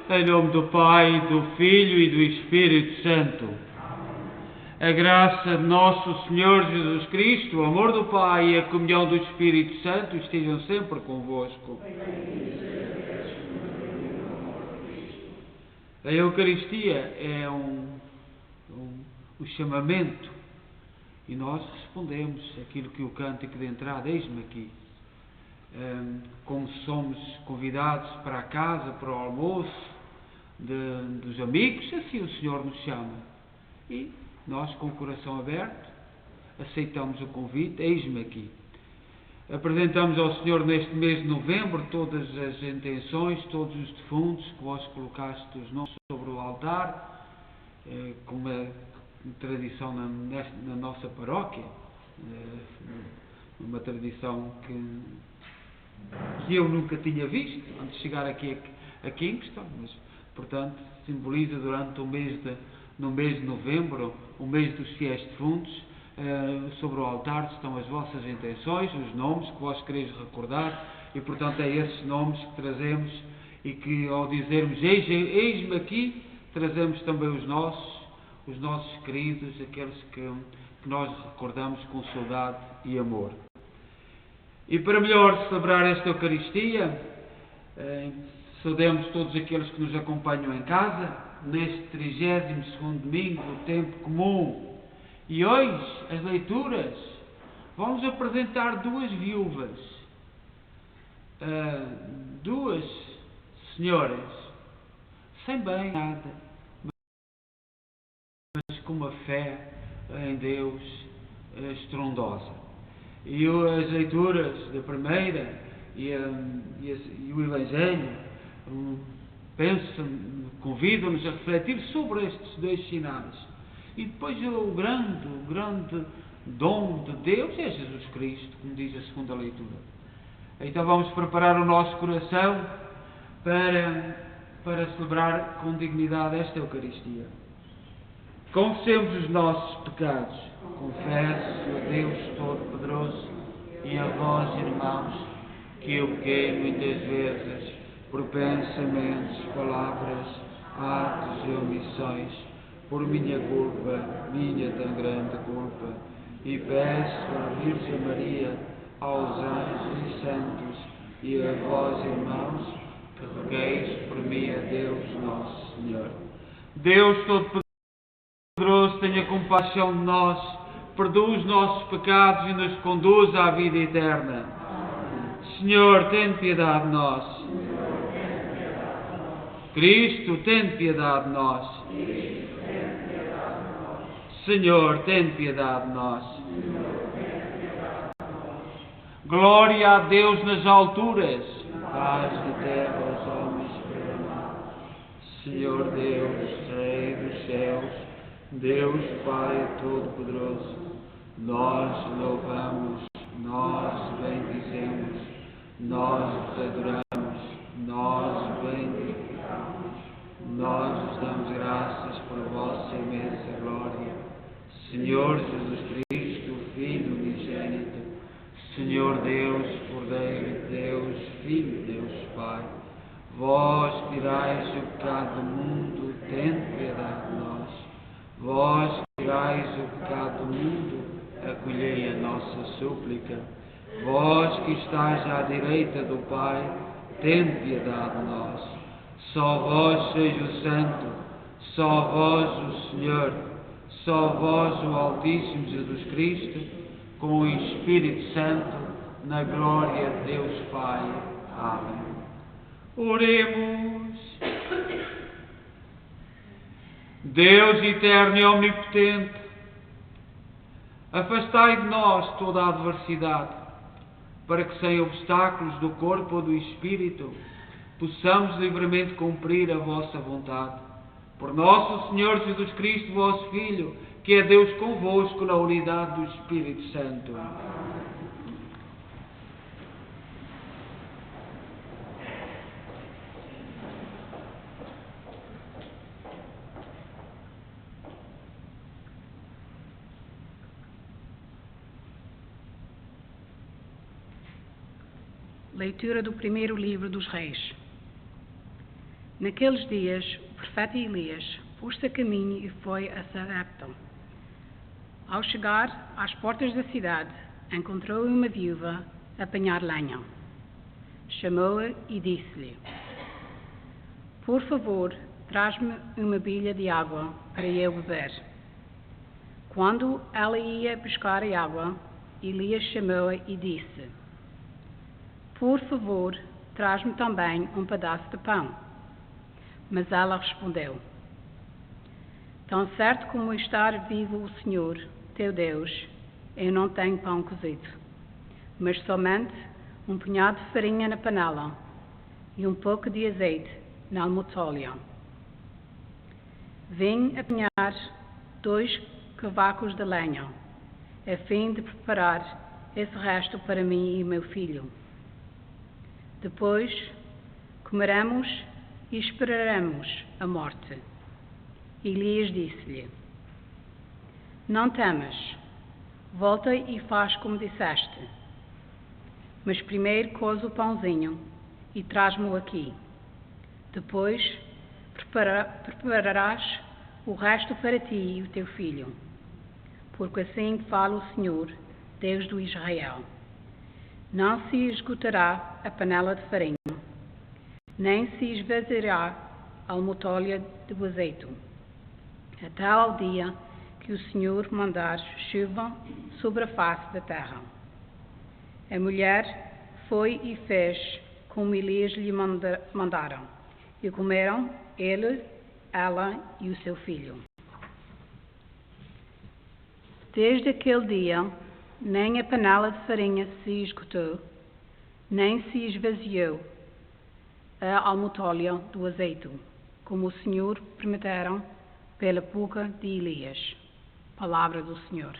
Em nome do Pai, do Filho e do Espírito Santo. A graça de nosso Senhor Jesus Cristo, o amor do Pai e a comunhão do Espírito Santo estejam sempre convosco. A Eucaristia é um chamamento e nós respondemos aquilo que o cântico de entrada, eis-me aqui. Como somos convidados para a casa, para o almoço dos amigos, assim o Senhor nos chama. E nós, com o coração aberto, aceitamos o convite, eis-me aqui. Apresentamos ao Senhor neste mês de novembro todas as intenções, todos os defuntos que vós colocaste os nomes sobre o altar, como é tradição na nossa paróquia, uma tradição que eu nunca tinha visto antes de chegar aqui a Kingston, mas, portanto, simboliza durante no mês de novembro, o mês dos fiéis defuntos. Sobre o altar estão as vossas intenções, os nomes que vós quereis recordar, e portanto é esses nomes que trazemos, e que ao dizermos eis-me aqui, trazemos também os nossos queridos, aqueles que nós recordamos com saudade e amor. E para melhor celebrar esta Eucaristia, saudemos todos aqueles que nos acompanham em casa, neste 32º domingo do tempo comum. E hoje, as leituras, vamos apresentar duas viúvas, duas senhoras, sem bem nada, mas com uma fé em Deus estrondosa. E as leituras da primeira e o Evangelho convidam-nos a refletir sobre estes dois sinais. E depois o grande dom de Deus é Jesus Cristo, como diz a segunda leitura. Então vamos preparar o nosso coração para celebrar com dignidade esta Eucaristia. Confessemos os nossos pecados. Confesso a Deus Todo-Poderoso e a vós, irmãos, que eu pequei muitas vezes por pensamentos, palavras, atos e omissões, por minha culpa, minha tão grande culpa, e peço à Virgem Maria, aos anjos e santos, e a vós, irmãos, que rogueis por mim a Deus nosso Senhor. Deus Todo-Poderoso, tenha compaixão de nós, perdoa os nossos pecados e nos conduz à vida eterna. Senhor, tem piedade de nós. Cristo, tem piedade de nós. Senhor, tem piedade de nós. Glória a Deus nas alturas, paz na terra aos homens perdonados. Senhor Deus, Rei dos céus, Deus Pai Todo-Poderoso, nós louvamos, nós bendizemos, nós vos adoramos, nós bendizemos, nós vos damos graças por vossa imensa glória. Senhor Jesus Cristo, Filho unigênito, Senhor Deus, Cordeiro de Deus, Filho de Deus Pai, vós tirais o pecado do mundo, tende piedade de nós. Vós tirais o pecado do mundo, acolhei a nossa súplica. Vós que estáis à direita do Pai, tende piedade de nós. Só vós seja o Santo, só vós o Senhor, só vós o Altíssimo Jesus Cristo, com o Espírito Santo, na glória de Deus Pai. Amém. Oremos. Deus eterno e omnipotente, afastai de nós toda a adversidade, para que sem obstáculos do corpo ou do espírito, possamos livremente cumprir a vossa vontade. Por nosso Senhor Jesus Cristo, vosso Filho, que é Deus convosco na unidade do Espírito Santo. Leitura do primeiro livro dos Reis. Naqueles dias, o profeta Elias pôs-se a caminho e foi a Sarepta. Ao chegar às portas da cidade, encontrou uma viúva a apanhar lenha. Chamou-a e disse-lhe: Por favor, traz-me uma bilha de água para eu beber. Quando ela ia buscar a água, Elias chamou-a e disse: Por favor, traz-me também um pedaço de pão. Mas ela respondeu: Tão certo como está vivo o Senhor, teu Deus, eu não tenho pão cozido, mas somente um punhado de farinha na panela e um pouco de azeite na almotólea. Vim apanhar 2 cavacos de lenha, a fim de preparar esse resto para mim e meu filho. Depois comeremos e esperaremos a morte. Elias disse-lhe: Não temas, volta e faz como disseste. Mas primeiro coze o pãozinho e traz-me-o aqui. Depois prepararás o resto para ti e o teu filho. Porque assim fala o Senhor, Deus do Israel: Não se esgotará a panela de farinha, nem se esvaziará a almotólea do azeite, até ao dia que o Senhor mandar chuva sobre a face da terra. A mulher foi e fez como Elias lhe mandaram, e comeram ele, ela e o seu filho. Desde aquele dia, nem a panela de farinha se esgotou, nem se esvaziou a almotólea do azeite, como o Senhor prometeram pela boca de Elias. Palavra do Senhor.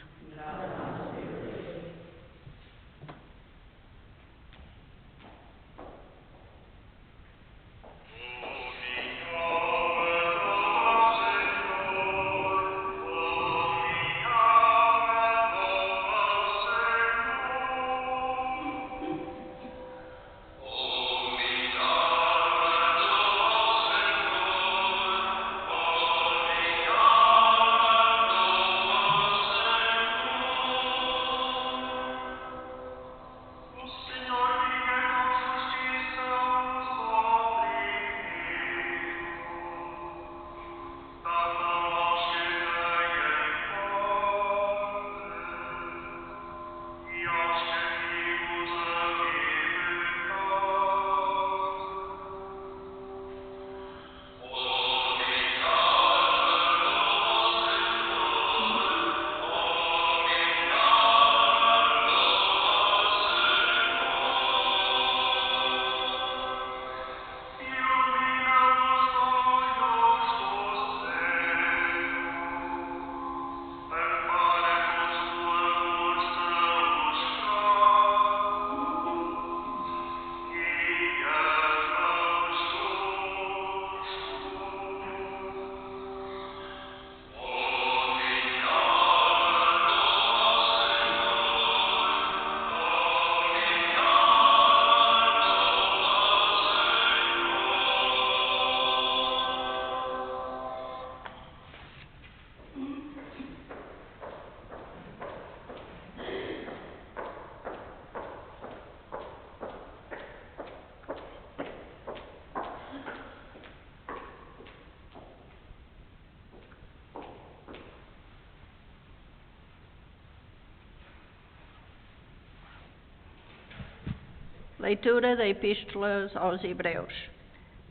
Leitura da Epístola aos Hebreus.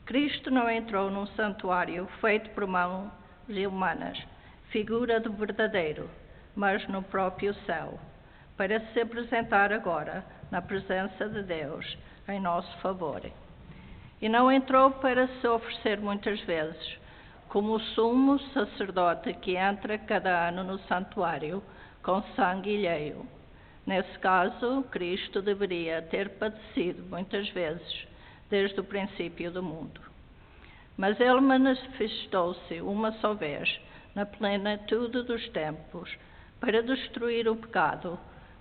Cristo não entrou num santuário feito por mãos humanas, figura do verdadeiro, mas no próprio céu, para se apresentar agora na presença de Deus em nosso favor. E não entrou para se oferecer muitas vezes, como o sumo sacerdote que entra cada ano no santuário com sangue alheio. Nesse caso, Cristo deveria ter padecido muitas vezes, desde o princípio do mundo. Mas ele manifestou-se uma só vez, na plenitude dos tempos, para destruir o pecado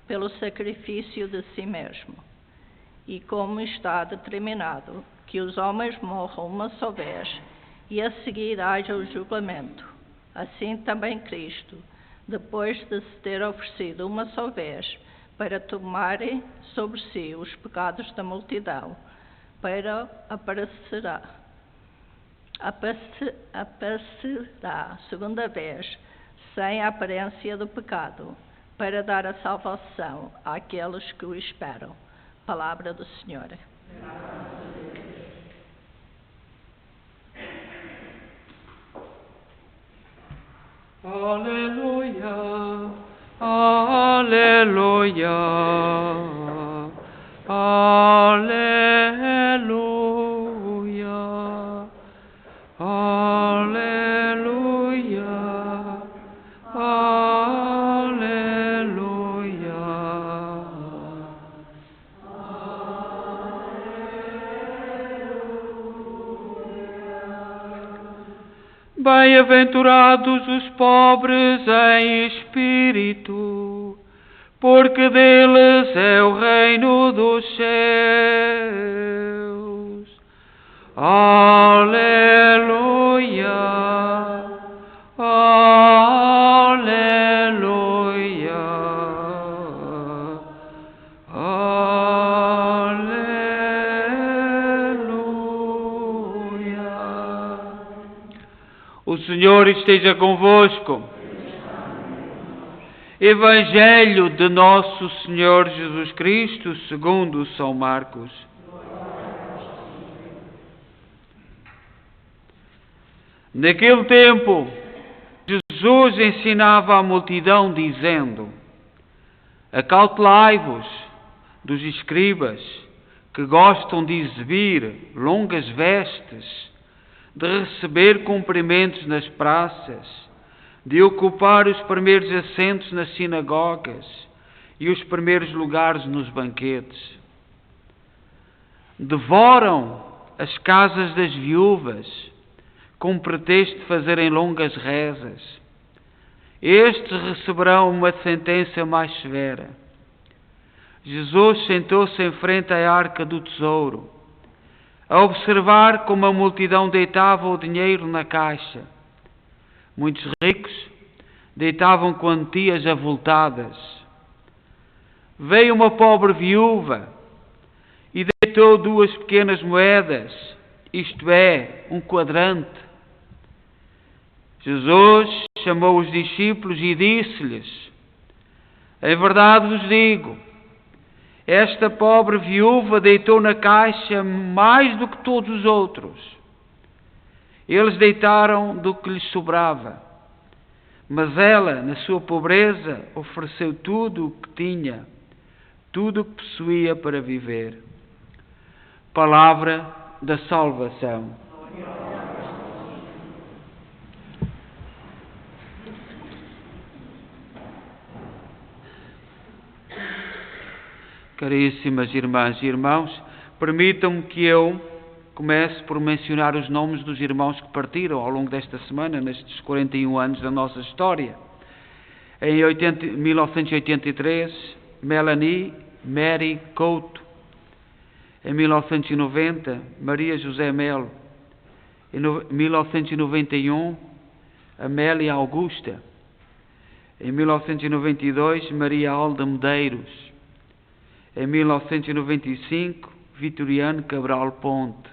pelo sacrifício de si mesmo. E como está determinado, que os homens morram uma só vez, e a seguir haja o julgamento. Assim também Cristo, depois de se ter oferecido uma só vez, para tomarem sobre si os pecados da multidão, aparecerá segunda vez, sem a aparência do pecado, para dar a salvação àqueles que o esperam. Palavra do Senhor. Aleluia, aleluia, aleluia, aleluia, Bem-aventurados os pobres em espírito, porque deles é o reino dos céus. Aleluia, aleluia, O Senhor esteja convosco. Evangelho de Nosso Senhor Jesus Cristo, segundo São Marcos. Naquele tempo, Jesus ensinava a multidão, dizendo: Acautelai-vos dos escribas, que gostam de exibir longas vestes, de receber cumprimentos nas praças, de ocupar os primeiros assentos nas sinagogas e os primeiros lugares nos banquetes. Devoram as casas das viúvas, com pretexto de fazerem longas rezas. Estes receberão uma sentença mais severa. Jesus sentou-se em frente à arca do tesouro, a observar como a multidão deitava o dinheiro na caixa. Muitos ricos deitavam quantias avultadas. Veio uma pobre viúva e deitou 2 pequenas moedas, isto é, um quadrante. Jesus chamou os discípulos e disse-lhes: Em verdade vos digo, esta pobre viúva deitou na caixa mais do que todos os outros. Eles deitaram do que lhes sobrava, mas ela, na sua pobreza, ofereceu tudo o que tinha, tudo o que possuía para viver. Palavra da salvação. Caríssimas irmãs e irmãos, permitam-me que eu comece por mencionar os nomes dos irmãos que partiram ao longo desta semana, nestes 41 anos da nossa história. Em 1983, Melanie Mary Couto. Em 1990, Maria José Melo. Em 1991, Amélia Augusta. Em 1992, Maria Alda Medeiros. Em 1995, Vitoriano Cabral Ponte.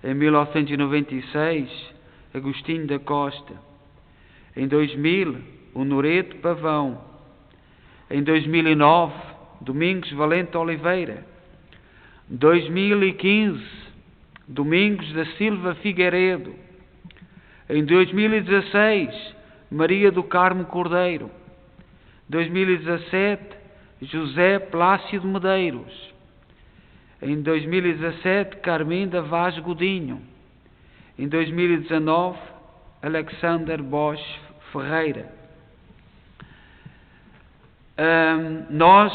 Em 1996, Agostinho da Costa. Em 2000, Honoreto Pavão. Em 2009, Domingos Valente Oliveira. 2015, Domingos da Silva Figueiredo. Em 2016, Maria do Carmo Cordeiro. 2017, José Plácido Medeiros. Em 2017, Carminda Vaz Godinho. Em 2019, Alexander Bosch Ferreira. Nós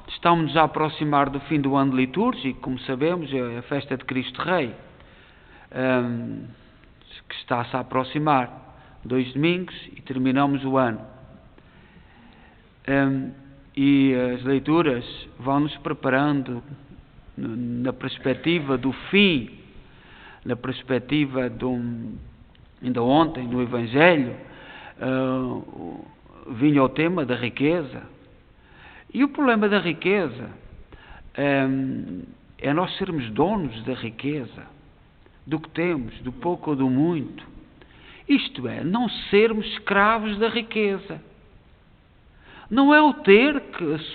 estamos a aproximar do fim do ano litúrgico, como sabemos, é a festa de Cristo Rei, que está-se a aproximar. 2 domingos e terminamos o ano. E as leituras vão-nos preparando na perspectiva do fim, na perspectiva ainda ontem no Evangelho, vinha o tema da riqueza. E o problema da riqueza é nós sermos donos da riqueza, do que temos, do pouco ou do muito. Isto é, não sermos escravos da riqueza. Não é o ter,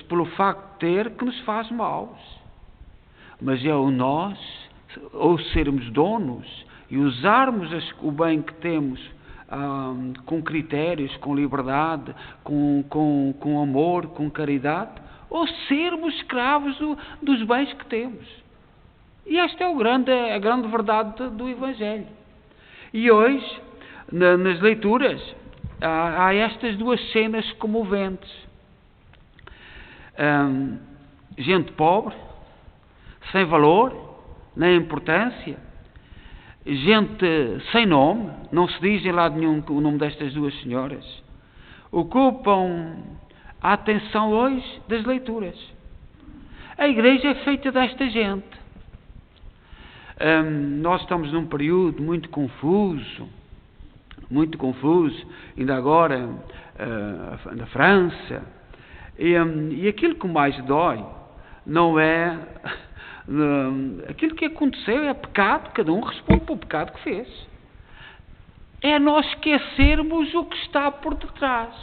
pelo facto de ter, que nos faz maus. Mas é o nós, ou sermos donos e usarmos o bem que temos com critérios, com liberdade, com amor, com caridade, ou sermos escravos dos bens que temos. E esta é a grande verdade do Evangelho. E hoje, nas leituras, há estas duas cenas comoventes. Gente pobre, sem valor, nem importância, gente sem nome, não se diz em lado nenhum o nome destas duas senhoras, ocupam a atenção hoje das leituras. A igreja é feita desta gente. Nós estamos num período muito confuso, ainda agora na França, e aquilo que mais dói não é aquilo que aconteceu, é pecado, cada um responde pelo pecado que fez. É nós esquecermos o que está por detrás.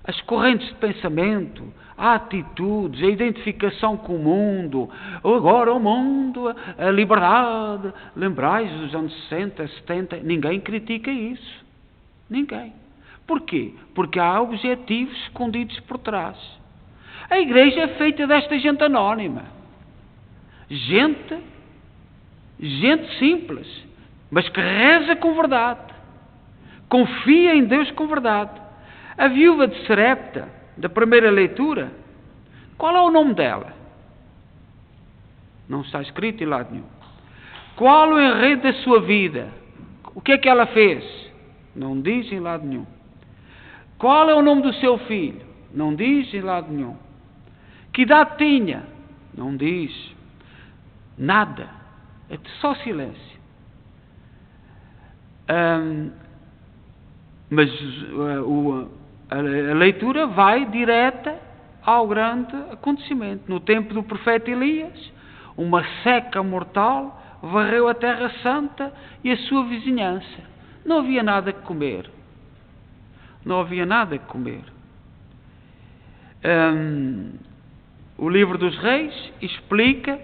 As correntes de pensamento, a atitudes, a identificação com o mundo, agora o mundo, a liberdade. Lembrais dos anos 60, 70, ninguém critica isso. Ninguém. Porquê? Porque há objetivos escondidos por trás. A igreja é feita desta gente anónima. Gente simples, mas que reza com verdade. Confia em Deus com verdade. A viúva de Sarepta, da primeira leitura, qual é o nome dela? Não está escrito em lado nenhum. Qual o enredo da sua vida? O que é que ela fez? Não diz em lado nenhum. Qual é o nome do seu filho? Não diz em lado nenhum. Que idade tinha? Não diz. Nada. É só silêncio. Mas a leitura vai direta ao grande acontecimento. No tempo do profeta Elias, uma seca mortal varreu a Terra Santa e a sua vizinhança. Não havia nada que comer. Não havia nada que comer. O livro dos Reis explica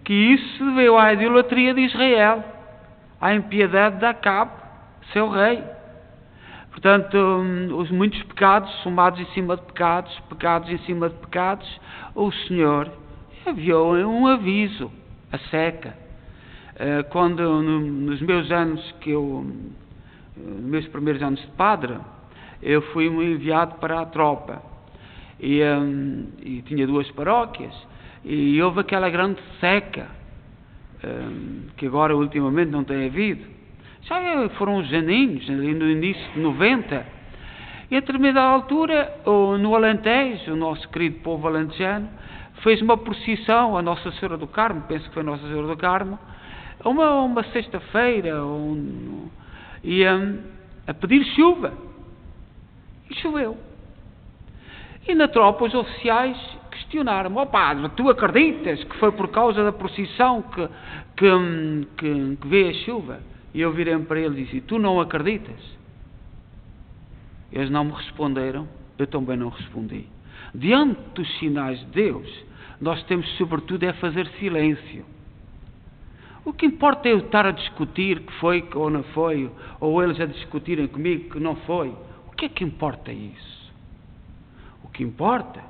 que isso se deveu à idolatria de Israel, à impiedade de Acabe, seu rei. Portanto, os muitos pecados, somados em cima de pecados, pecados em cima de pecados, o Senhor enviou um aviso, a seca. Quando, nos meus anos nos meus primeiros anos de padre, eu fui enviado para a tropa e tinha 2 paróquias e houve aquela grande seca que agora ultimamente não tem havido. Já foram uns aninhos, no início de 90, e a determinada altura, no Alentejo, o nosso querido povo alentejano fez uma procissão a Nossa Senhora do Carmo, penso que foi Nossa Senhora do Carmo, uma sexta-feira, a pedir chuva. E choveu. E na tropa os oficiais questionaram: ó padre, tu acreditas que foi por causa da procissão que veio a chuva? E eu virei para ele e disse: tu não acreditas? Eles não me responderam, eu também não respondi. Diante dos sinais de Deus, nós temos sobretudo é fazer silêncio. O que importa é eu estar a discutir que foi ou não foi, ou eles a discutirem comigo que não foi. O que é que importa isso? O que importa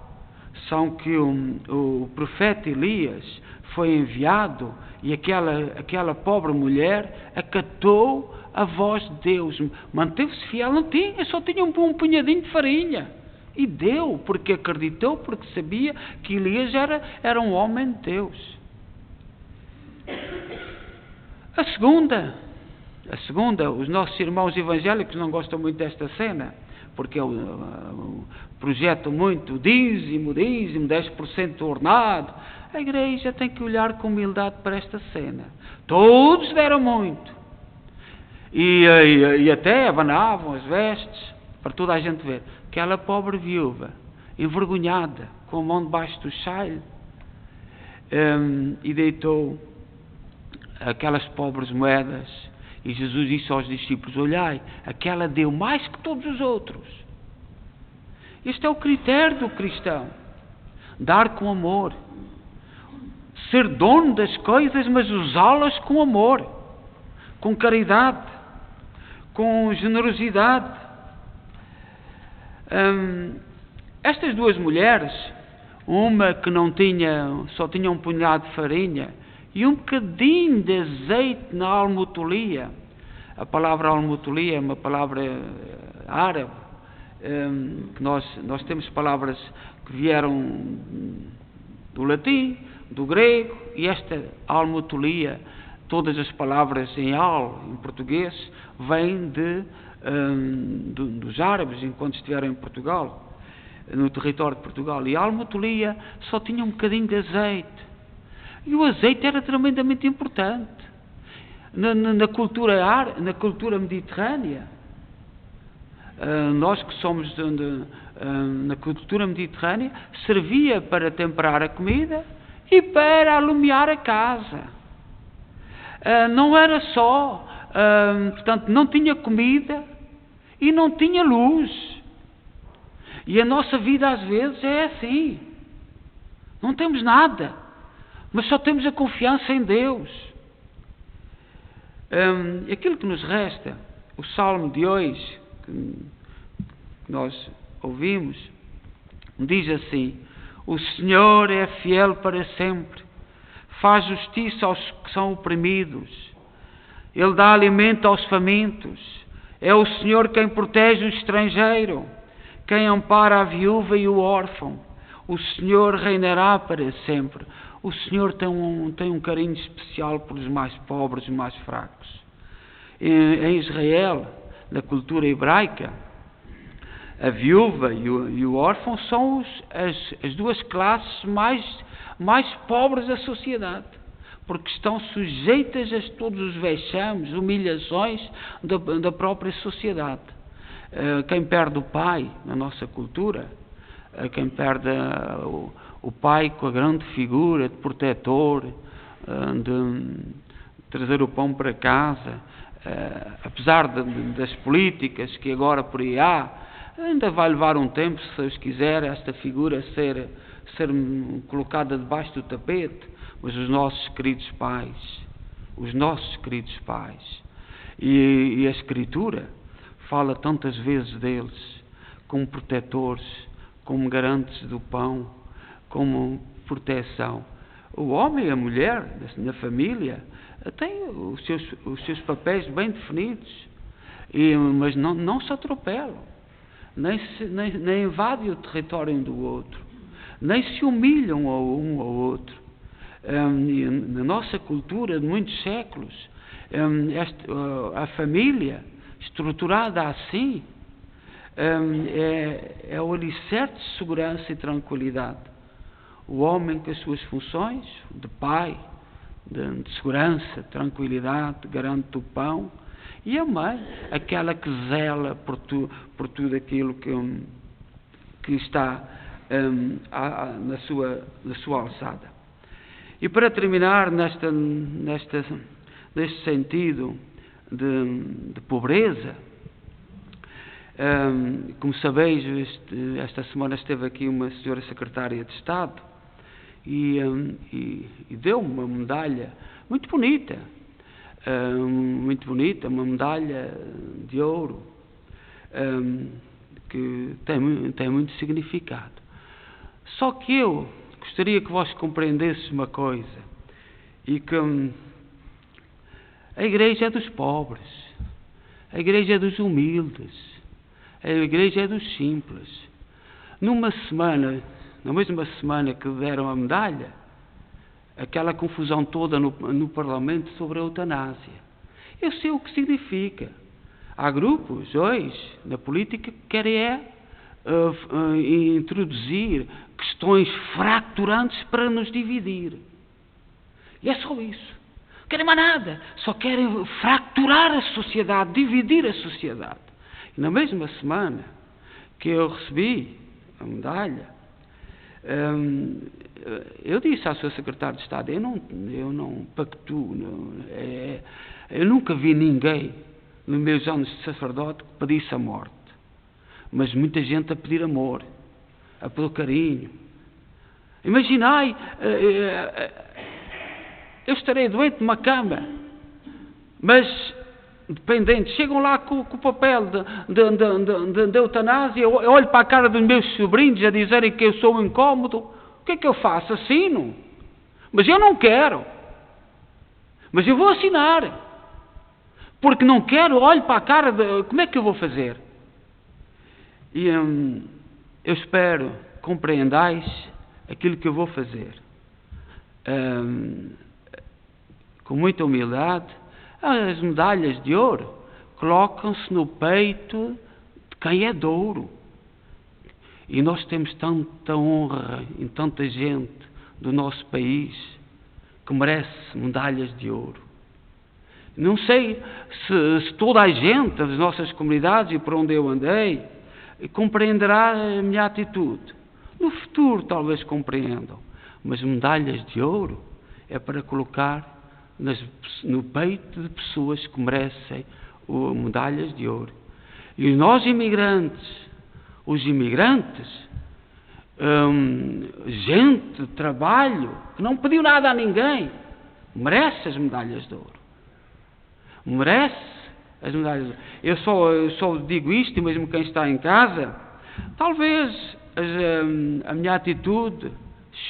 são que o profeta Elias foi enviado e aquela pobre mulher acatou a voz de Deus, manteve-se fiel, não tinha, só tinha um punhadinho de farinha. E deu, porque acreditou, porque sabia que Elias era um homem de Deus. A segunda, os nossos irmãos evangélicos não gostam muito desta cena, porque projetam muito dízimo, 10% do ordenado, A igreja tem que olhar com humildade para esta cena. Todos deram muito. E até abanavam as vestes, para toda a gente ver. Aquela pobre viúva, envergonhada, com a mão debaixo do saio, e deitou aquelas pobres moedas. E Jesus disse aos discípulos: olhai, aquela deu mais que todos os outros. Este é o critério do cristão: dar com amor, ser dono das coisas, mas usá-las com amor, com caridade, com generosidade. Estas duas mulheres, uma que só tinha um punhado de farinha e um bocadinho de azeite na almotolia. A palavra almotolia é uma palavra árabe, que nós temos palavras que vieram do latim, do grego, e esta almotolia, todas as palavras em português, vêm dos árabes, enquanto estiveram em Portugal, no território de Portugal. E a almotolia só tinha um bocadinho de azeite. E o azeite era tremendamente importante. Na cultura mediterrânea, nós que somos na cultura mediterrânea, servia para temperar a comida e para alumiar a casa. Não era só, portanto, não tinha comida e não tinha luz. E a nossa vida às vezes é assim. Não temos nada, mas só temos a confiança em Deus. Aquilo que nos resta, o Salmo de hoje, que nós ouvimos, diz assim: o Senhor é fiel para sempre, faz justiça aos que são oprimidos, Ele dá alimento aos famintos, é o Senhor quem protege o estrangeiro, quem ampara a viúva e o órfão. O Senhor reinará para sempre. O Senhor tem um carinho especial pelos mais pobres e mais fracos. Em Israel, na cultura hebraica, a viúva e o órfão são as duas classes mais pobres da sociedade, porque estão sujeitas a todos os vexames, humilhações da própria sociedade. Quem perde o pai na nossa cultura, quem perde o pai com a grande figura de protetor, de trazer o pão para casa, apesar das políticas que agora por aí há, ainda vai levar um tempo, se Deus quiser, esta figura ser colocada debaixo do tapete, mas os nossos queridos pais, e a Escritura fala tantas vezes deles como protetores, como garantes do pão, como proteção. O homem e a mulher na família têm os seus papéis bem definidos, mas não se atropelam, nem invadem o território um do outro, nem se humilham um ao outro. Na nossa cultura de muitos séculos, a família estruturada assim é o alicerce de segurança e tranquilidade. O homem com as suas funções de pai, de segurança, tranquilidade, garante o pão, e a mãe, aquela que zela por tudo aquilo que está na sua alçada. E para terminar neste sentido de pobreza, como sabeis, esta semana esteve aqui uma senhora secretária de Estado e deu uma medalha muito bonita, uma medalha de ouro, que tem muito significado. Só que eu gostaria que vós compreendesses uma coisa, e que a igreja é dos pobres, a igreja é dos humildes, a igreja é dos simples. Na mesma semana que deram a medalha, aquela confusão toda no Parlamento sobre a eutanásia. Eu sei o que significa. Há grupos hoje na política que querem introduzir questões fraturantes para nos dividir. E é só isso. Não querem mais nada. Só querem fracturar a sociedade, dividir a sociedade. E na mesma semana que eu recebi a medalha, eu disse à sua secretária de Estado, eu não pactuo, eu nunca vi ninguém nos meus anos de sacerdote que pedisse a morte, mas muita gente a pedir amor, a pedir carinho. Imaginai, eu estarei doente numa cama, mas dependentes, chegam lá com o papel de eutanásia, eu olho para a cara dos meus sobrinhos a dizerem que eu sou incómodo, o que é que eu faço? Assino. Mas eu não quero. Mas eu vou assinar. Porque não quero, olho para a cara como é que eu vou fazer? E eu espero compreendais aquilo que eu vou fazer. Com muita humildade, as medalhas de ouro colocam-se no peito de quem é de ouro. E nós temos tanta honra em tanta gente do nosso país que merece medalhas de ouro. Não sei se toda a gente das nossas comunidades e por onde eu andei compreenderá a minha atitude. No futuro talvez compreendam, mas medalhas de ouro é para colocar no peito de pessoas que merecem medalhas de ouro. E nós os imigrantes, gente de trabalho, que não pediu nada a ninguém, merece as medalhas de ouro. Merece as medalhas de ouro. Eu só digo isto, e mesmo quem está em casa, talvez a minha atitude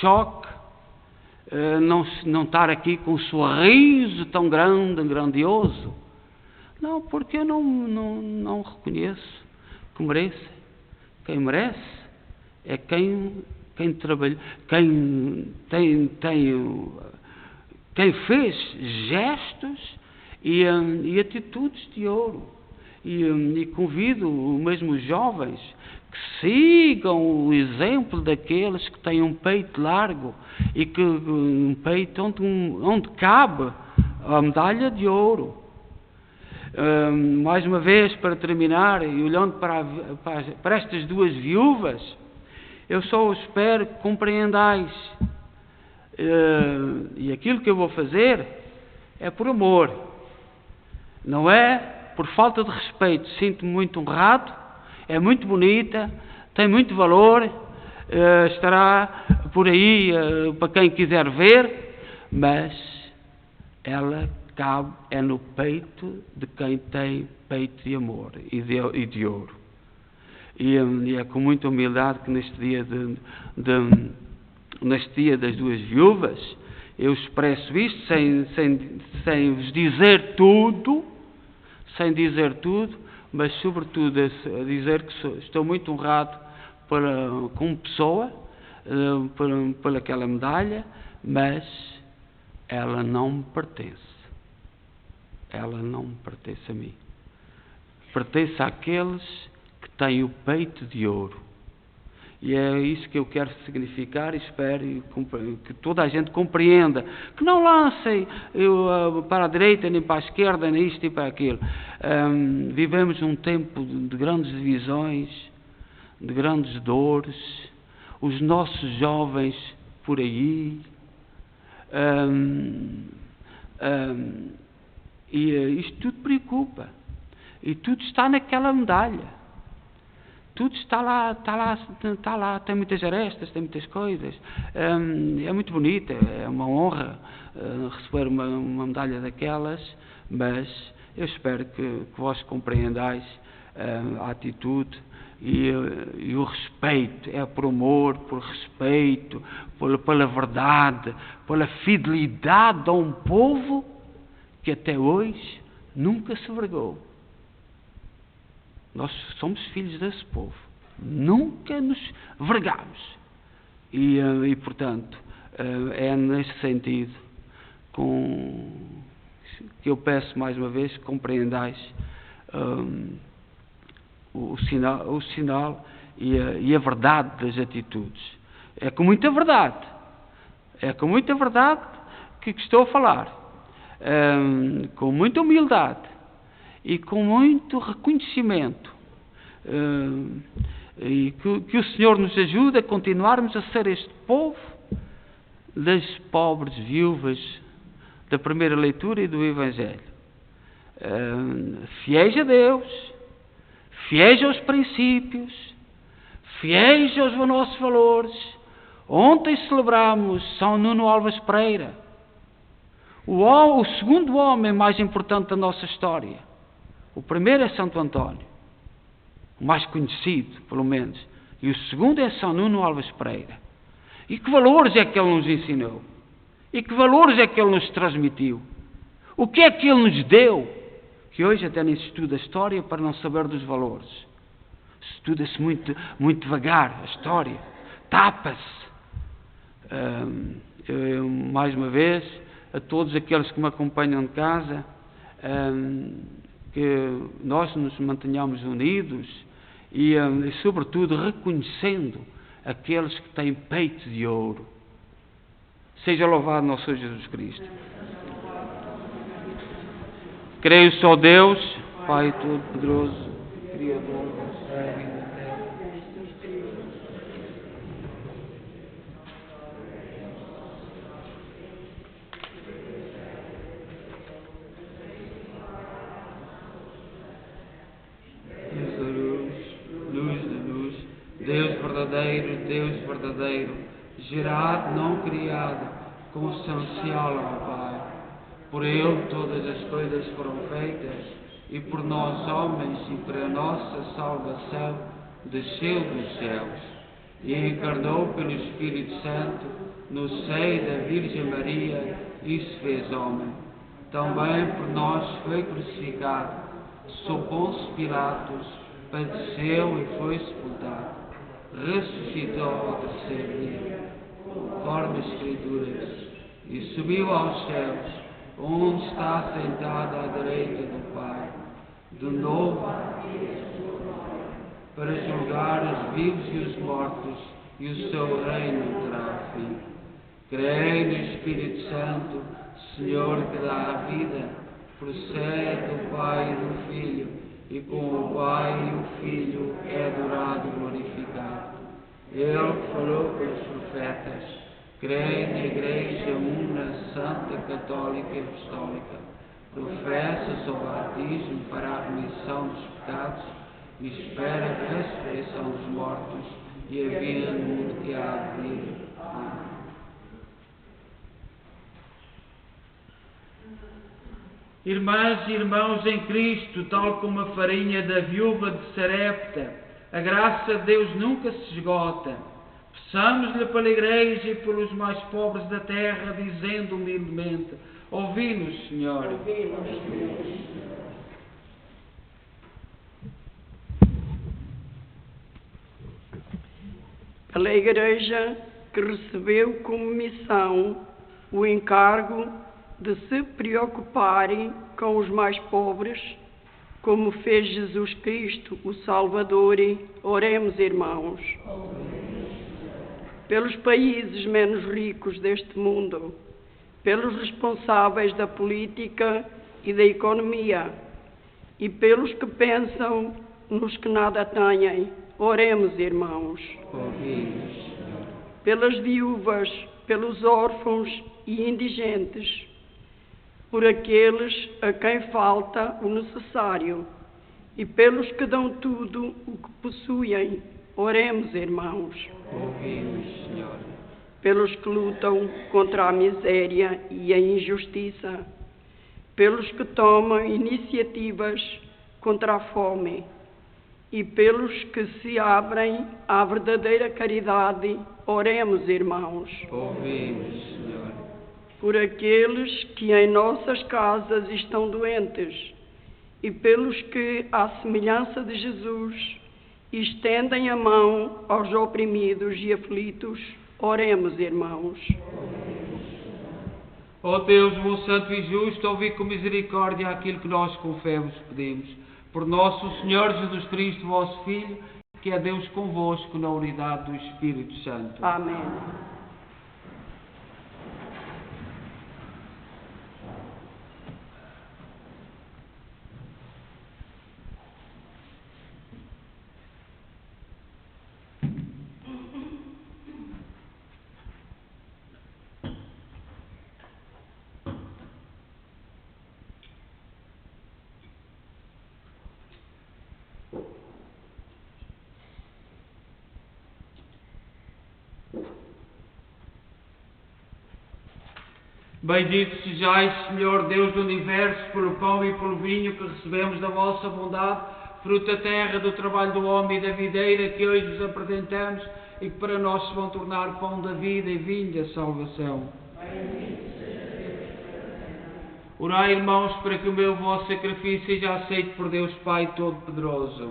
choque, não estar aqui com um sorriso tão grande, grandioso. Não, porque eu não reconheço que merece. Quem merece é quem trabalha, quem fez gestos e atitudes de ouro. E convido mesmo os jovens que sigam o exemplo daqueles que têm um peito largo e que um peito onde cabe a medalha de ouro. Mais uma vez, para terminar, e olhando para estas duas viúvas, eu só espero que compreendais, e aquilo que eu vou fazer é por amor, não é por falta de respeito. Sinto-me muito honrado, é muito bonita, tem muito valor, estará por aí para quem quiser ver, mas ela cabe no peito de quem tem peito de amor e de ouro. E é com muita humildade que neste dia das duas viúvas eu expresso isto sem vos dizer tudo, mas sobretudo a dizer que estou muito honrado como pessoa por aquela medalha, mas ela não me pertence. Ela não me pertence a mim. Pertence àqueles que têm o peito de ouro. E é isso que eu quero significar, e espero que toda a gente compreenda. Que não lancem para a direita, nem para a esquerda, nem isto e para aquilo. Vivemos num tempo de grandes divisões, de grandes dores. Os nossos jovens por aí. E isto tudo preocupa. E tudo está naquela medalha. Tudo está lá, tem muitas arestas, tem muitas coisas. É muito bonita, é uma honra receber uma medalha daquelas, mas eu espero que vós compreendais a atitude e o respeito. É por amor, por respeito, pela verdade, pela fidelidade a um povo que até hoje nunca se vergou. Nós somos filhos desse povo. Nunca nos vergamos. E portanto, é nesse sentido que eu peço mais uma vez que compreendais o sinal e a verdade das atitudes. É com muita verdade. É com muita verdade que estou a falar. Com muita humildade e com muito reconhecimento. E que o Senhor nos ajude a continuarmos a ser este povo das pobres viúvas da primeira leitura e do Evangelho. Fiéis a Deus, fiéis aos princípios, fiéis aos nossos valores. Ontem celebramos São Nuno Alves Pereira, o segundo homem mais importante da nossa história. O primeiro é Santo António, o mais conhecido, pelo menos, e o segundo é São Nuno Alves Pereira. E que valores é que ele nos ensinou? E que valores é que ele nos transmitiu? O que é que ele nos deu? Que hoje até nem se estuda a história para não saber dos valores. Estuda-se muito, muito devagar a história. Tapa-se. Mais uma vez, a todos aqueles que me acompanham de casa, que nós nos mantenhamos unidos e sobretudo, reconhecendo aqueles que têm peito de ouro. Seja louvado nosso Senhor Jesus Cristo. Creio só Deus, Pai Todo-Poderoso, Criador do céu e da terra. Luz de luz, Deus verdadeiro, gerado, não criado, consubstancial ao Pai. Por Ele todas as coisas foram feitas, e por nós homens, e para a nossa salvação, desceu dos céus, e encarnou pelo Espírito Santo, no seio da Virgem Maria, e se fez homem. Também por nós foi crucificado, sob Pôncio Pilatos, padeceu e foi sepultado. Ressuscitou ao terceiro dia, conforme as Escrituras, e subiu aos céus, onde está sentado à direita do Pai, de novo, para julgar os vivos e os mortos, e o seu reino terá fim. Creio no Espírito Santo, Senhor que dá a vida, procede do Pai e do Filho, e com o Pai e o Filho é adorado e glorificado. Ele que falou pelos profetas. Creio na Igreja Una, Santa, Católica e Apostólica. Professa o batismo para a remissão dos pecados e espera a ressurreição dos mortos e a vida no mundo que há de vir. Amém. Irmãs e irmãos em Cristo, tal como a farinha da viúva de Sarepta, a graça de Deus nunca se esgota. Peçamos-lhe pela Igreja e pelos mais pobres da terra, dizendo humildemente: ouvi-nos, Senhor. Pela Igreja que recebeu como missão o encargo de se preocuparem com os mais pobres, como fez Jesus Cristo, o Salvador, oremos, irmãos. Pelos países menos ricos deste mundo, pelos responsáveis da política e da economia, e pelos que pensam nos que nada têm, oremos, irmãos. Ouvimos, Senhor. Pelas viúvas, pelos órfãos e indigentes, por aqueles a quem falta o necessário, e pelos que dão tudo o que possuem, oremos, irmãos. Ouvimos, Senhor. Pelos que lutam contra a miséria e a injustiça, pelos que tomam iniciativas contra a fome, e pelos que se abrem à verdadeira caridade, oremos, irmãos. Ouvimos, Senhor. Por aqueles que em nossas casas estão doentes, e pelos que, à semelhança de Jesus, estendem a mão aos oprimidos e aflitos, oremos, irmãos. Ó Deus, bom, santo e justo, ouvi com misericórdia aquilo que nós com fé vos pedimos. Por nosso Senhor Jesus Cristo, vosso Filho, que é Deus convosco na unidade do Espírito Santo. Amém. Bendito sejais, Senhor Deus do Universo, pelo pão e pelo vinho que recebemos da vossa bondade, fruto da terra, do trabalho do homem e da videira que hoje vos apresentamos e que para nós se vão tornar pão da vida e vinho da salvação. Orai, irmãos, para que o meu vosso sacrifício seja aceito por Deus Pai Todo-Poderoso.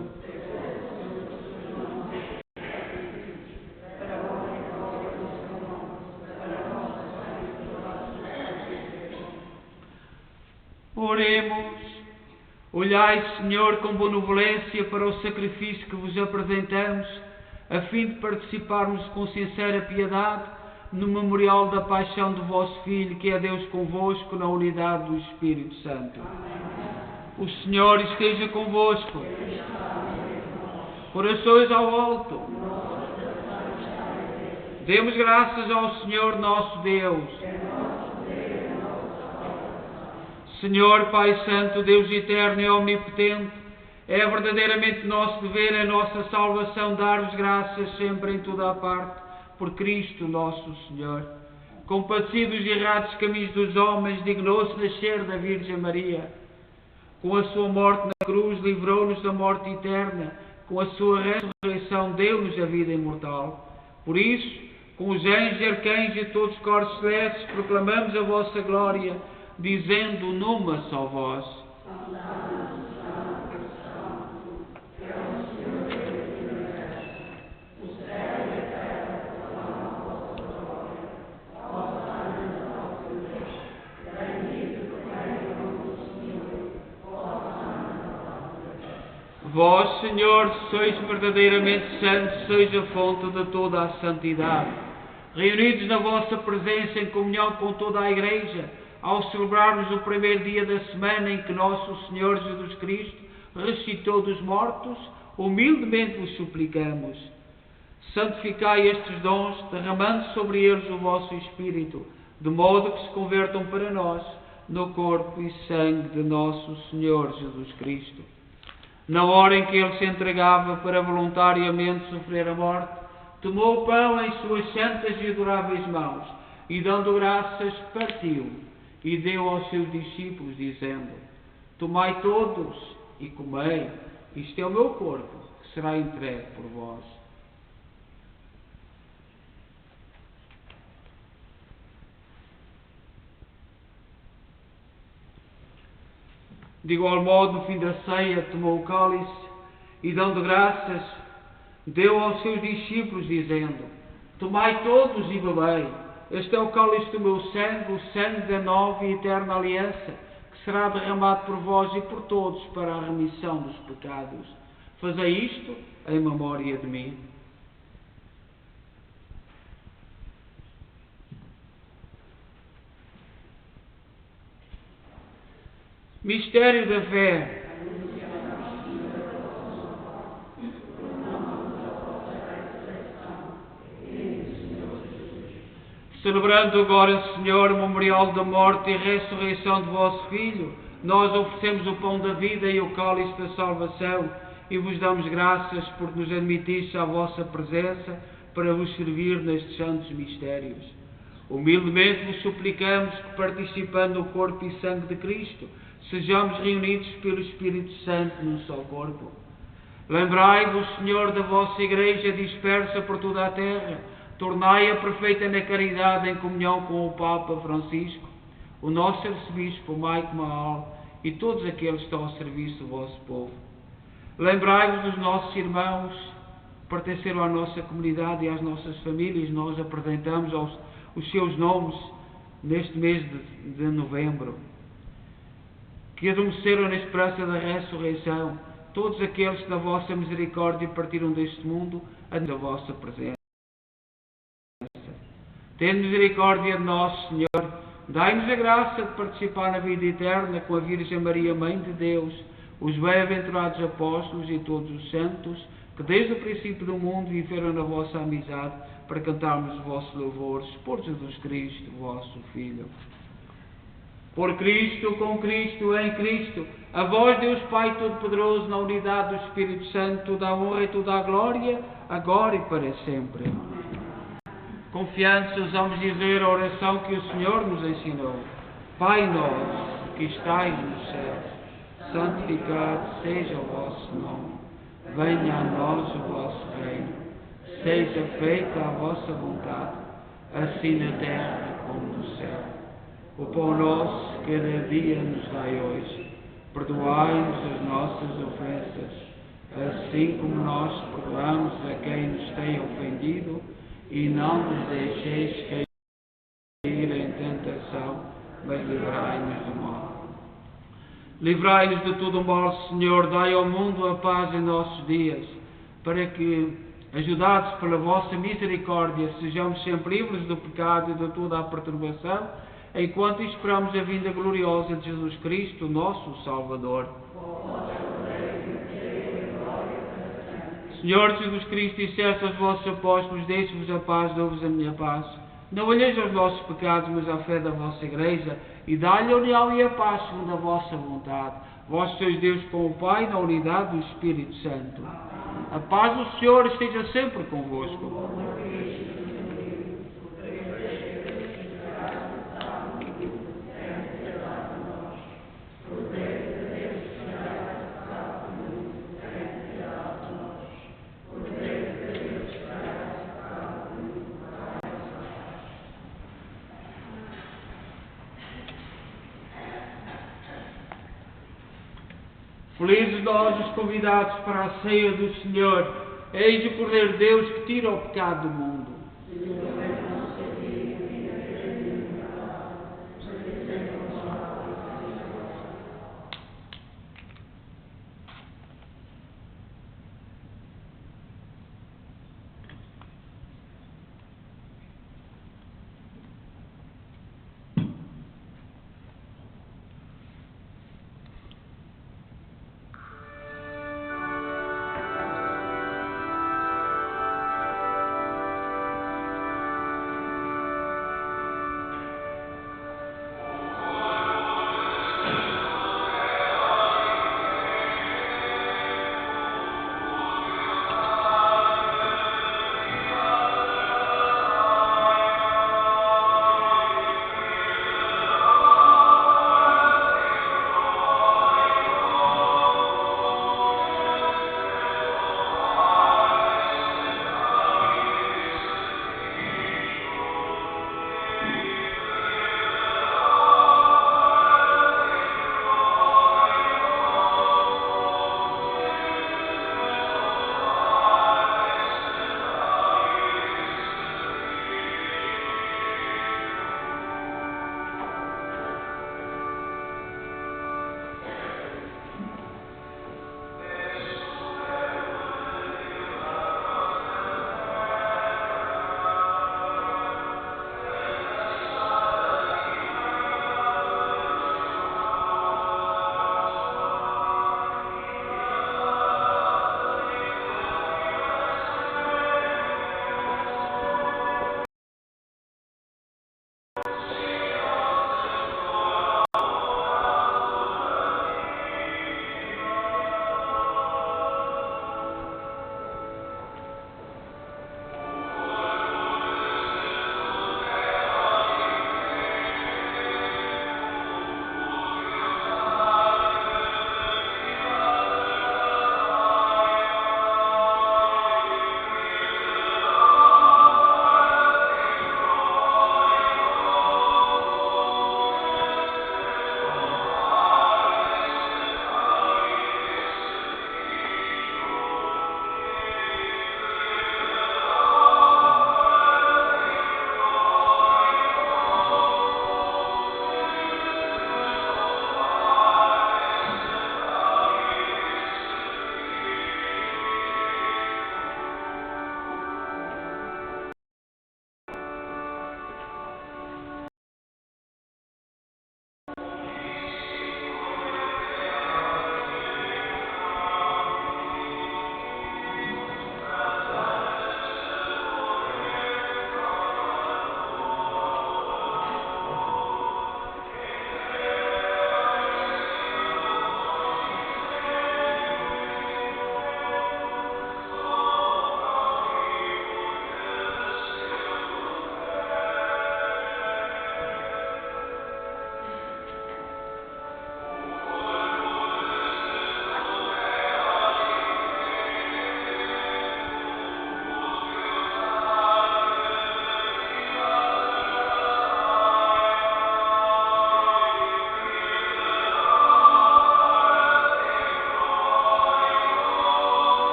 Oremos. Olhai, Senhor, com benevolência para o sacrifício que vos apresentamos, a fim de participarmos com sincera piedade no memorial da paixão do vosso Filho, que é Deus convosco na unidade do Espírito Santo. O Senhor esteja convosco. Corações ao alto. Demos graças ao Senhor nosso Deus. Senhor Pai Santo, Deus eterno e omnipotente, é verdadeiramente nosso dever, é nossa salvação dar-vos graças sempre em toda a parte, por Cristo nosso Senhor. Compadecido dos errados caminhos dos homens, dignou-se nascer da Virgem Maria. Com a sua morte na cruz, livrou-nos da morte eterna. Com a sua ressurreição, deu-nos a vida imortal. Por isso, com os anjos e arcanjos e todos os corpos celestes, proclamamos a vossa glória, dizendo numa só voz: Vós, Senhor, sois verdadeiramente santos, sois a fonte de toda a santidade. Reunidos na vossa presença em comunhão com toda a Igreja, ao celebrarmos o primeiro dia da semana em que nosso Senhor Jesus Cristo ressuscitou dos mortos, humildemente vos suplicamos: santificai estes dons, derramando sobre eles o vosso Espírito, de modo que se convertam para nós no corpo e sangue de nosso Senhor Jesus Cristo. Na hora em que ele se entregava para voluntariamente sofrer a morte, tomou o pão em suas santas e adoráveis mãos e, dando graças, partiu e deu aos seus discípulos, dizendo: tomai todos e comei, isto é o meu corpo, que será entregue por vós. De igual modo, no fim da ceia, tomou o cálice e, dando graças, deu aos seus discípulos, dizendo: tomai todos e bebei. Este é o cálice do meu sangue, o sangue da nova e eterna aliança, que será derramado por vós e por todos para a remissão dos pecados. Fazei isto em memória de mim. Mistério da fé. Celebrando agora, Senhor, o memorial da morte e ressurreição de vosso Filho, nós oferecemos o pão da vida e o cálice da salvação e vos damos graças por nos admitirdes à vossa presença para vos servir nestes santos mistérios. Humildemente vos suplicamos que, participando no corpo e sangue de Cristo, sejamos reunidos pelo Espírito Santo num só corpo. Lembrai-vos, Senhor, da vossa Igreja dispersa por toda a terra, tornai-a perfeita na caridade em comunhão com o Papa Francisco, o nosso arcebispo Mike Mahal e todos aqueles que estão ao serviço do vosso povo. Lembrai-vos dos nossos irmãos que pertenceram à nossa comunidade e às nossas famílias. Nós apresentamos os seus nomes neste mês de novembro, que adormeceram na esperança da ressurreição. todos aqueles que da vossa misericórdia partiram deste mundo, da vossa presença. Tende misericórdia de nós, Senhor. Dai-nos a graça de participar na vida eterna com a Virgem Maria, Mãe de Deus, os bem-aventurados apóstolos e todos os santos, que desde o princípio do mundo viveram na vossa amizade, para cantarmos os vossos louvores, por Jesus Cristo, vosso Filho. Por Cristo, com Cristo, em Cristo, a vós, Deus Pai Todo-Poderoso, na unidade do Espírito Santo, da honra e toda a glória, agora e para sempre. Confiantes, vamos dizer a oração que o Senhor nos ensinou. Pai nosso, que estais nos céus, santificado seja o vosso nome. Venha a nós o vosso reino. Seja feita a vossa vontade, assim na terra como no céu. O pão nosso, cada dia nos dai hoje. Perdoai-nos as nossas ofensas, assim como nós perdoamos a quem nos tem ofendido, e não nos deixeis cair em tentação, mas livrai-nos do mal. Livrai-nos de todo o mal, Senhor, dai ao mundo a paz em nossos dias, para que, ajudados pela vossa misericórdia, sejamos sempre livres do pecado e de toda a perturbação, enquanto esperamos a vinda gloriosa de Jesus Cristo, nosso Salvador. Senhor Jesus Cristo, disseste aos vossos apóstolos: deixo-vos a paz, dou-vos a minha paz. Não olheis aos nossos pecados, mas à fé da vossa Igreja, e dá-lhe a união e a paz segundo a vossa vontade. Vós sois Deus com o Pai, na unidade do Espírito Santo. A paz do Senhor esteja sempre convosco. Felizes nós, os convidados para a ceia do Senhor. Eis o Cordeiro de Deus que tira o pecado do mundo.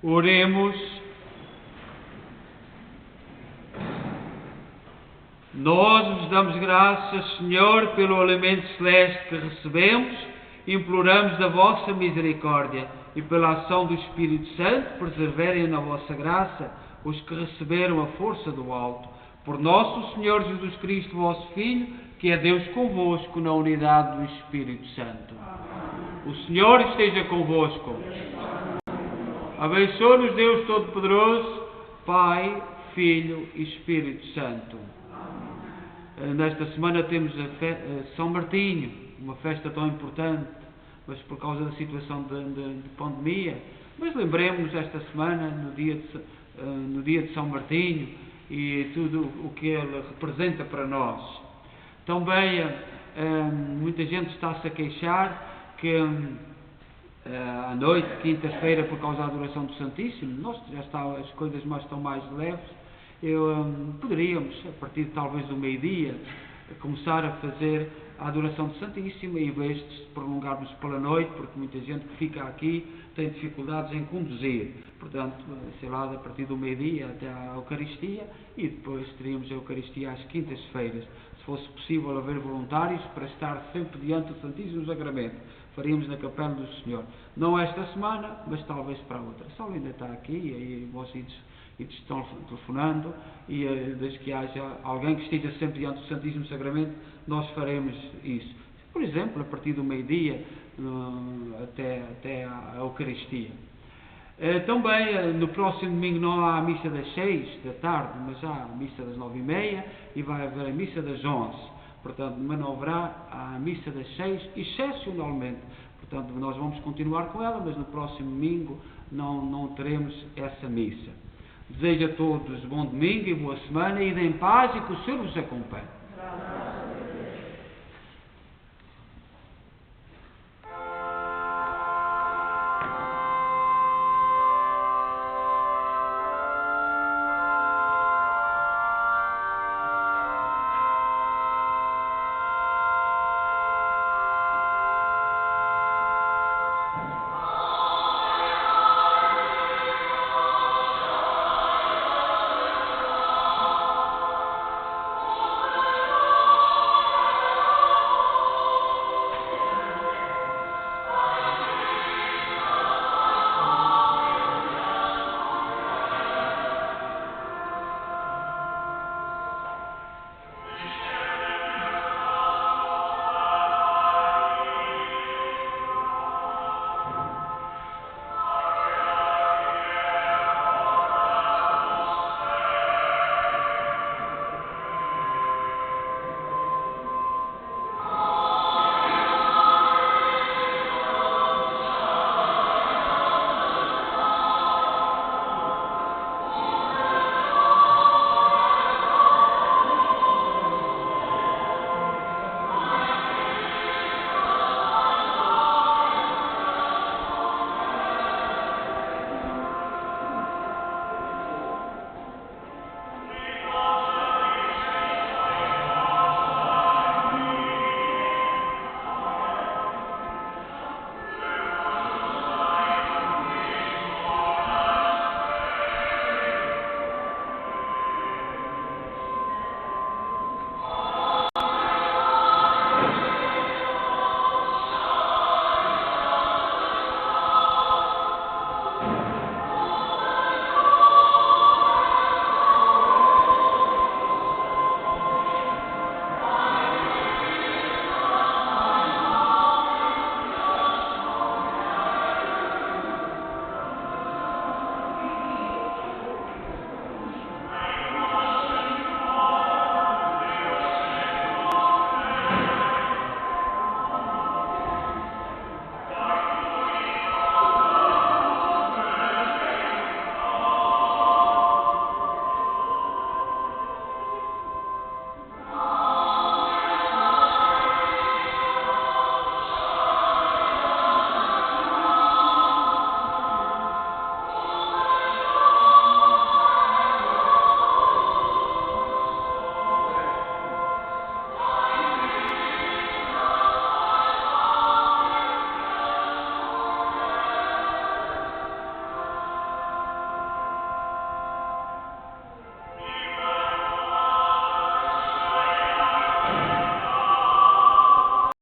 Oremos. Nós vos damos graças, Senhor, pelo alimento celeste que recebemos, e imploramos da vossa misericórdia e pela ação do Espírito Santo, preserverem na vossa graça os que receberam a força do alto. Por nosso Senhor Jesus Cristo, vosso Filho, que é Deus convosco na unidade do Espírito Santo. O Senhor esteja convosco. Abençoe-nos Deus Todo-Poderoso, Pai, Filho e Espírito Santo. Nesta semana temos a São Martinho, uma festa tão importante, mas por causa da situação de pandemia. Mas lembremos-nos esta semana, no dia de São Martinho, e tudo o que ele representa para nós. Também muita gente está-se a queixar que à noite, quinta-feira, por causa da adoração do Santíssimo, as coisas estão mais leves. Poderíamos, a partir talvez do meio-dia, começar a fazer a adoração do Santíssimo, em vez de prolongarmos pela noite, porque muita gente que fica aqui tem dificuldades em conduzir. Portanto, sei lá, a partir do meio-dia até à Eucaristia, e depois teríamos a Eucaristia às quintas-feiras. Se fosse possível haver voluntários para estar sempre diante do Santíssimo Sacramento, faríamos na Capela do Senhor. Não esta semana, mas talvez para a outra. Se alguém ainda está aqui, e vocês estão telefonando, e desde que haja alguém que esteja sempre diante do Santíssimo Sacramento, nós faremos isso. Por exemplo, a partir do meio-dia até a Eucaristia. Também, no próximo domingo não há a missa das 6 da tarde, mas há a missa das 9h30 e vai haver a missa das 11. Portanto, mas não haverá a missa das 6, excepcionalmente. Portanto, nós vamos continuar com ela, mas no próximo domingo não teremos essa missa. Desejo a todos bom domingo e boa semana, e em paz, e que o Senhor vos acompanhe.